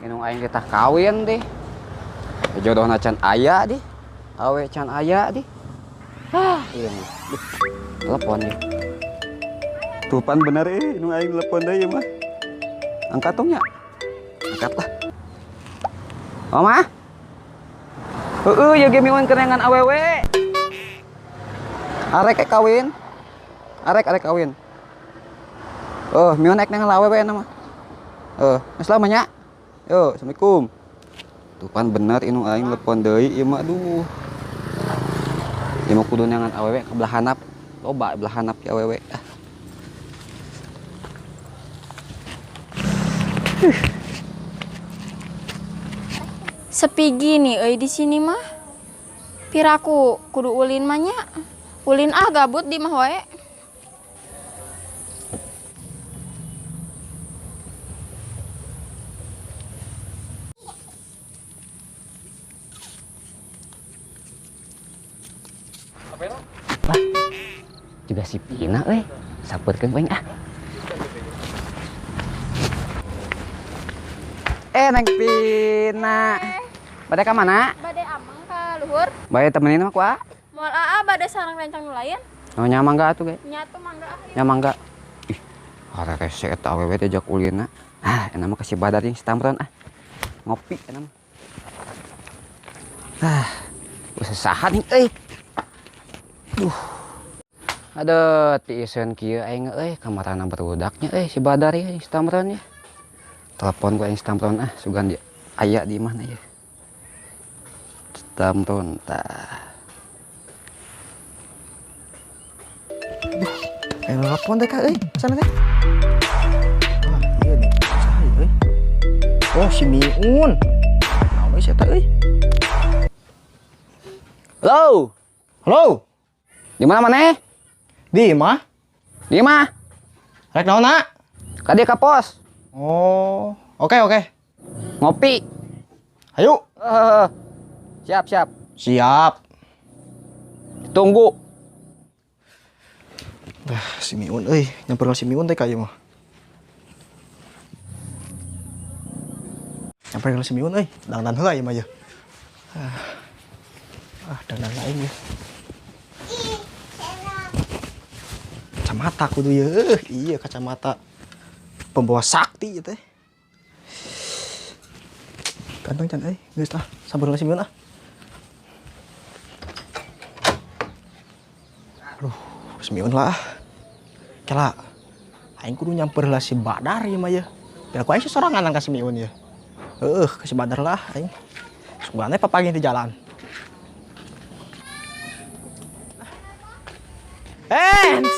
Inung aing kita kawin deh. Jodohna can aya deh. Awe can aya deh. Iya mah. Telepon ya. Tupan bener inung aing telepon deui mah. Angkat tong nya. Angkat lah. Mama. Ya gemiwan kenangan awewe. Arek kawin. Arek kawin. Mion ek nengan awewe nama. Geus lama nya. Yo, assalamualaikum. Tuh pan bener inung aing telepon deui ieu mah aduh. Ieu mah kudu nengan awewe ke belah handap. Loba belah handap ki awewe. Sepi gini di sini mah. Piraku kudu ulin mah nya. Ulin gabut di mah wae. Wah, juga si Pina saperkeun poing Neng Pina. Bade ka mana? Bade amang ka luhur. Bade temenin mah ku Moal bade sareng rencang nu lain. Oh nya mangga atuh ge. Nyatu mangga. Nya mangga. Ih, arek rese eta awewe teh jak ulina. Enak mah kasih badar yang setamron Ngopi enak mah. Usah saha nih Aduh, tiisen kieu aing kamarana berudaknya si Badar ya Instamron ya. Telepon gua Instamron sugan dia aya di mana ya. Instamron tah. Telepon teh ka sana teh. Iya nih, saha Oh, si Miun. Naon si eta Halo. Halo. Di mana maneh? Di mah? Di mah? Rek naonna? Ka dieu ka pos. Oh, oke. Ngopi. Ayo. Siap. Siap. Tunggu. Si Miun nyamper si Miun teh ka ieu mah. Nyamper si Miun dangdan heula ieu mah ieu. Dangdan lain ya. Kacamata kudu ya. Iya kacamata pembawa sakti teh. Ganteng can geus tah sabar si Miun Aduh, si Miun lah. Kela aing kudu nyamper lah si Badar ieu mah ya. Biar ku aing sorangan ka si Miun ya. Ka si Badar lah aing. Sugane papagi di jalan.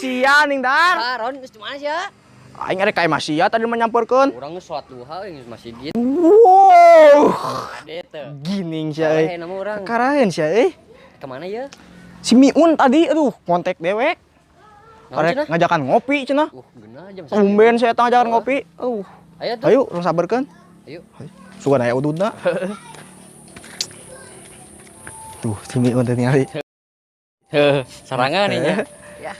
Sia ning Dar. Ron geus di mana sia? Aing arek kae Masia tadi menyamperkeun. Urang geus sholat duha geus masjid. Wow. Ade teh. Gining sia Karahen nama urang. Karahen sia Ke mana ya? Si Miun tadi kontak dewek. Naon Arek cenah? ngajakan ngopi cenah. Geunah jam Tumben saya teh ngajakan ngopi. Ayo tuh. Ayo urang sabarkeun. Ayo. Sugan aya ududna. Tuh, si Miun teh ningali. Sarangan nya. Ya.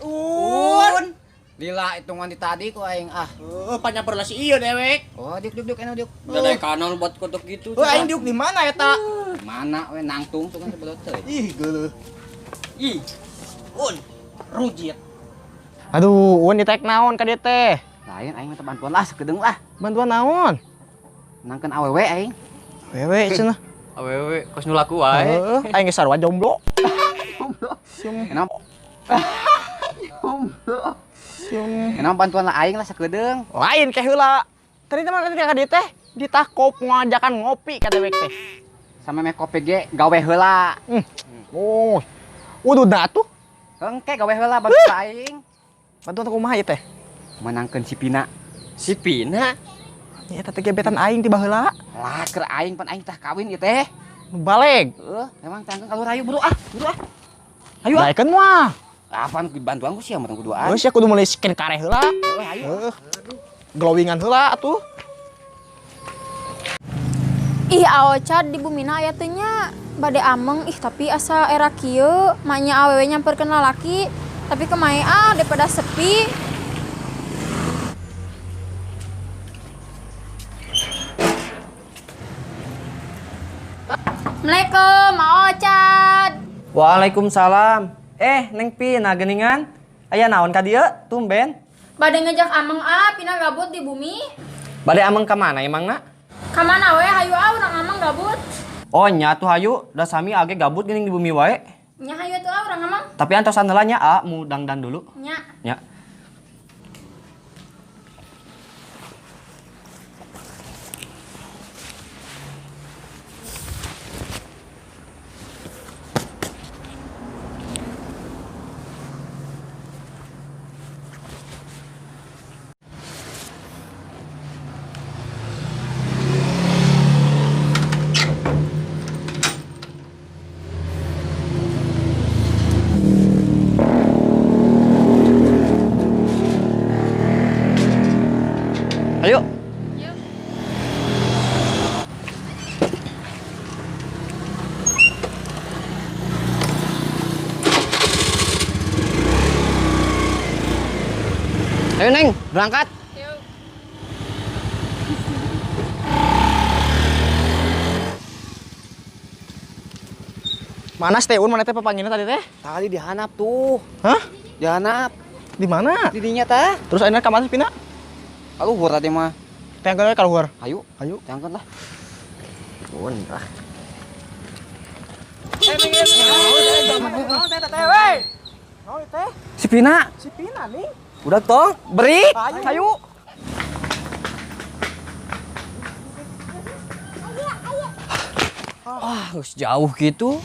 Un. Lila hitungan di tadi ku aing Panyamper lah si ieu dewek. Oh, diuk enak diuk. Udah ada kanal buat kotok gitu. Aing diuk di mana eta? Mana we nangtung tuh kan sebelot teh. Ih, geuleuh. Ih. Un. Rujit. Aduh, Un ditek naon ka dieu teh? Lain aing minta bantuan lah sakedeung lah. Bantuan naon? Nangkeun awewe aing. Wewe cenah. Awewe kos nu laku wae. Aing geus sarua jomblo. Enam. Enam bantuan lah aing lah sakedeung. Lain ke heula. Tadi teman ka dieu teh ditakop ngajakan ngopi ka dewek teh. Sama me kopi ge gawe heula. Oh. Ududna atuh. Engke gawe heula bantuan aing. Bantuan kumaha ieu teh? Menangkeun si Pina. Si Pina. Nya eta teh gebetan aing ti baheula. Lah keur aing pan aing tah kawin ieu teh. Baleg. Emang tangkeun kalau rayu buru buru Ayo. Laikeun mah. Apaan bantuan ku sia mah kudu aing. Geus ya kudu mulai skin kare heula. Ayo. Glowingan heula atuh. Ih aocat di bumina aya teh nya. Bade ameng tapi asa era kieu manya awewe nyamperkeun lalaki tapi kemae daripada sepi. Waalaikumsalam. Neng Pina geningan. Aya naon ka dieu? Tumben. Bade ngejak ameng Pina gabut di bumi. Bade ameng ka mana emangna? Kamana we hayu urang ameng gabut. Oh nya tuh hayu, da sami age gabut geuning di bumi wae. Nya hayu tuh urang ameng. Tapi antosan heula nya mu dangdan dulu. Nya. Nya. Ayo. Ayo Neng, berangkat. Mana Steun? Mana teh papangina tadi teh? Tadi dihanap tuh. Hah? Dihanap. Di mana? Di dinya tah. Terus ayeuna ka mana Pina? Aluhur tadi mah. Tengah ka luar. Ayo, Ayo. diangkat lah. Nuhun lah. Si Pina. Si Pina nih. Udah toh, beri. Ayo. Geus jauh gitu.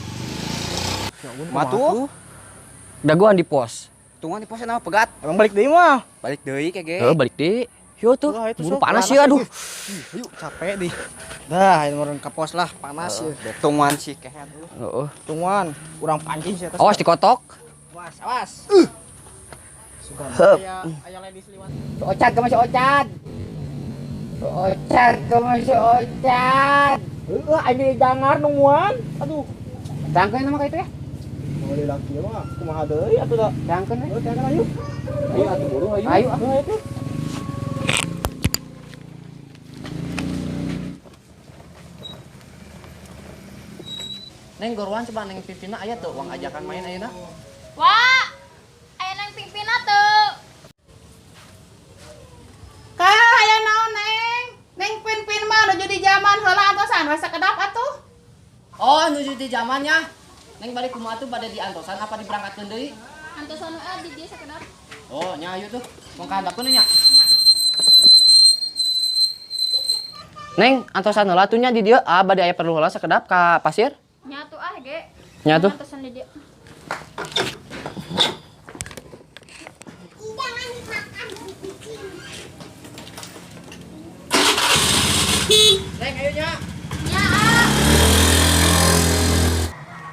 Matu. Daguan di pos. Tungguan di posnya nama pegat. Emang balik deui mah. Balik deui kege. Balik deh. Yo tuh, Wah, itu buru sok, panas panas ya aduh. Ayo capek di. Dah, ini meureun ka pos lah, panas ya. Tungguan si kehet. Heeh. Tungguan, kurang pancing sih atas. Awas dikotok. Awas, awas. Sugan. Hup. Aya ladies liwat. Ocat ke masih ocat. Ocat ke masih ocat. Ini jangar nungguan. Aduh. Tangkeun nama ka itu ya. Mau laki mah kumaha deui atuh da. Tangkeun we. Jangan ayo. Ayo atuh buru ayo. Ayo. Ayo. Neng goruan coba neng Pipina aya tuh uang ajakan main ayeuna. Wah, aya nang Pipina tuh. Kah aya naon neng? Neng pin mah nuju di zaman heula antosan rasa kedap atuh. Oh, nuju di zamannya. Neng balik kumaha tuh pada di antosan apa diberangkatkeun deui? Antosan di dia sakedap. Oh, nya ayo tuh. Mau kahadapkeun nya. Neng, antosan heula tuh nya di dieu bade aya perlu heula sakedap ka pasir? Nya tuh ge. Nya tuh. Antosan di dia. Neng, ayo nya. Nya.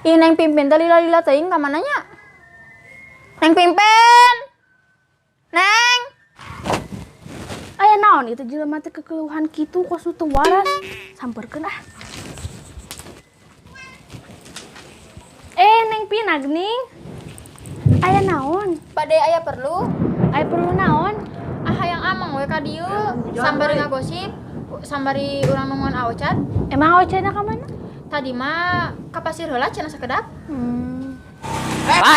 Ih, Neng Pimpin teh lila-lila teuing ka mananya? Neng Pimpin. Neng. Aya naon itu jelema teh kekeluhan kitu kos teu waras. Sampeurkeun ah. Neng Pina geuning. Aya naon? Bade aya perlu. Aya perlu naon? Hayang amang we ka dieu. Sambari ngagosip, sambari urang nungguan aocat. Emang awacana ka mana? Tadi mah ka pasir heula cenah sakedap.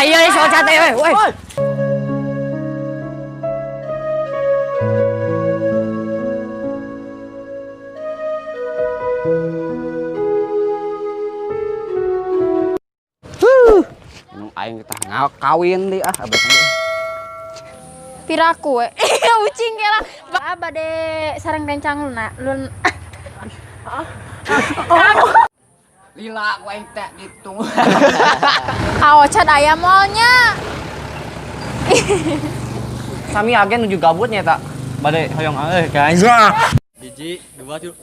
Iya si ocat teh we. Nung aing kita kawin deh abis ini. Piraku we. Ucing kela. Bade sareng rencang lun. Lila ku aing teh gitu. Aocat aya molnya. Sami agen nuju gabutnya tak. Bade hoyong guys. Biji, dua tuh.